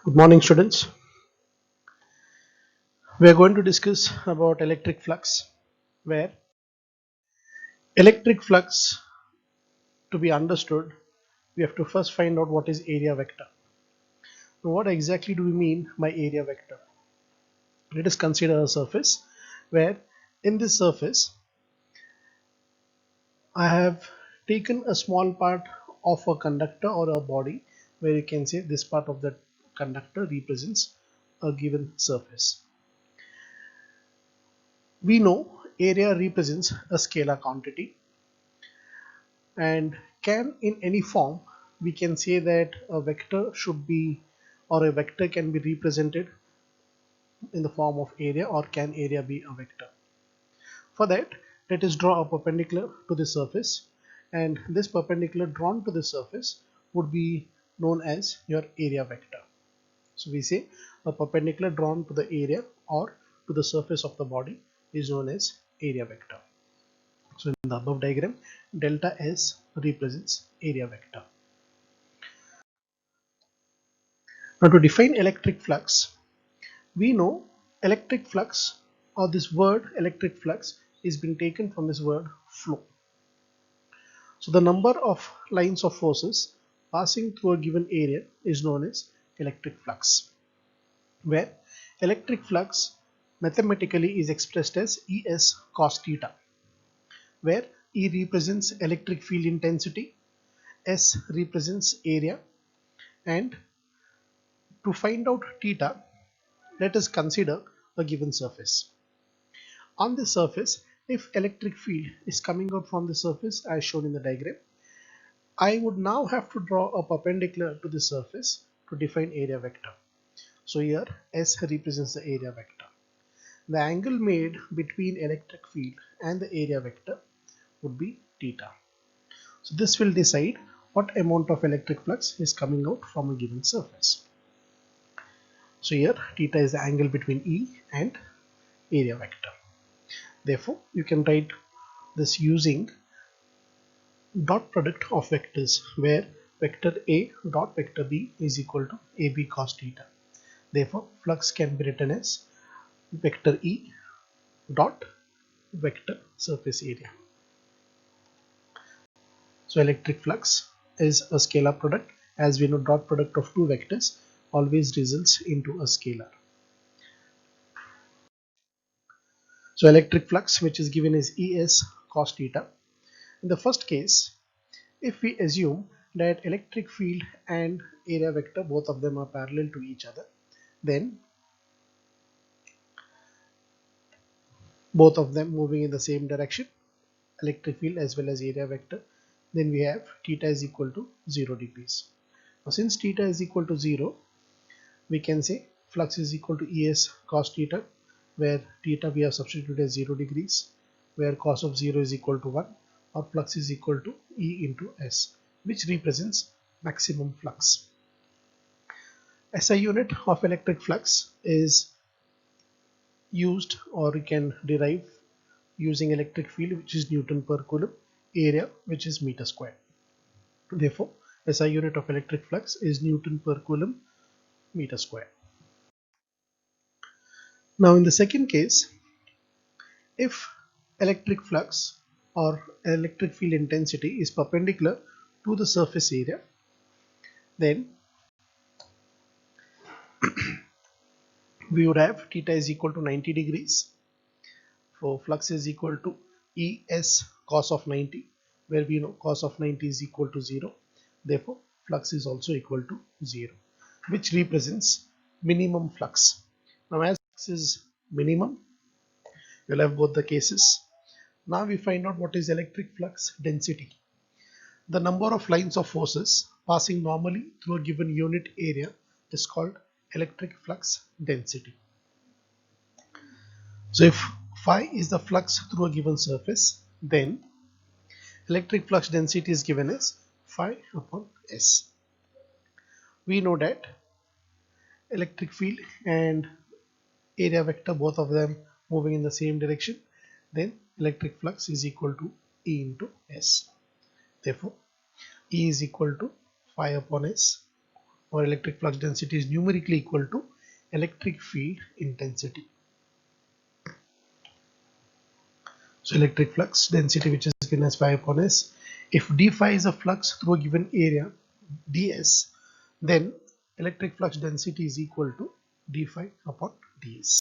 Good morning, students. We are going to discuss about electric flux, where electric flux, to be understood, we have to first find out what is area vector. Now, what exactly do we mean by area vector? Let us consider a surface where in this surface I have taken a small part of a conductor or a body, where you can say this part of the conductor represents a given surface. We know area represents a scalar quantity, and can in any form we can say that a vector should be, or a vector can be represented in the form of area, or can area be a vector? For that, let us draw a perpendicular to the surface, and this perpendicular drawn to the surface would be known as your area vector. So we say a perpendicular drawn to the area or to the surface of the body is known as area vector. So in the above diagram, delta S represents area vector. Now to define electric flux, we know electric flux, or this word electric flux is been taken from this word flow. So the number of lines of forces passing through a given area is known as electric flux, where electric flux mathematically is expressed as Es cos theta, where E represents electric field intensity, S represents area, and to find out theta, let us consider a given surface. On this surface, if electric field is coming out from the surface as shown in the diagram, I would now have to draw a perpendicular to the surface to define area vector. So here S represents the area vector. The angle made between electric field and the area vector would be theta. So this will decide what amount of electric flux is coming out from a given surface. So here theta is the angle between E and area vector. Therefore, you can write this using dot product of vectors, where vector A dot vector B is equal to AB cos theta. Therefore, flux can be written as vector E dot vector surface area. So electric flux is a scalar product. As we know, dot product of two vectors always results into a scalar. So electric flux, which is given as Es cos theta. In the first case, if we assume that electric field and area vector, both of them are parallel to each other, then both of them moving in the same direction, electric field as well as area vector, then we have theta is equal to 0 degrees. Now since theta is equal to 0, we can say flux is equal to Es cos theta, where theta we have substituted as 0 degrees, where cos of 0 is equal to 1, or flux is equal to E into S, which represents maximum flux. SI unit of electric flux is used, or we can derive using electric field, which is Newton per coulomb, area which is meter square. Therefore, SI unit of electric flux is Newton per coulomb meter square. Now in the second case, if electric flux or electric field intensity is perpendicular to the surface area, then we would have theta is equal to 90 degrees. So flux is equal to Es cos of 90, where we know cos of 90 is equal to 0. Therefore, flux is also equal to 0, which represents minimum flux. Now as flux is minimum, you'll have both the cases. Now we find out what is electric flux density. The number of lines of forces passing normally through a given unit area is called electric flux density. So if phi is the flux through a given surface, then electric flux density is given as phi upon S. We know that electric field and area vector, both of them moving in the same direction, then electric flux is equal to E into S. Therefore, E is equal to phi upon S, or electric flux density is numerically equal to electric field intensity. So electric flux density, which is given as phi upon S, if d phi is a flux through a given area ds, then electric flux density is equal to d phi upon ds.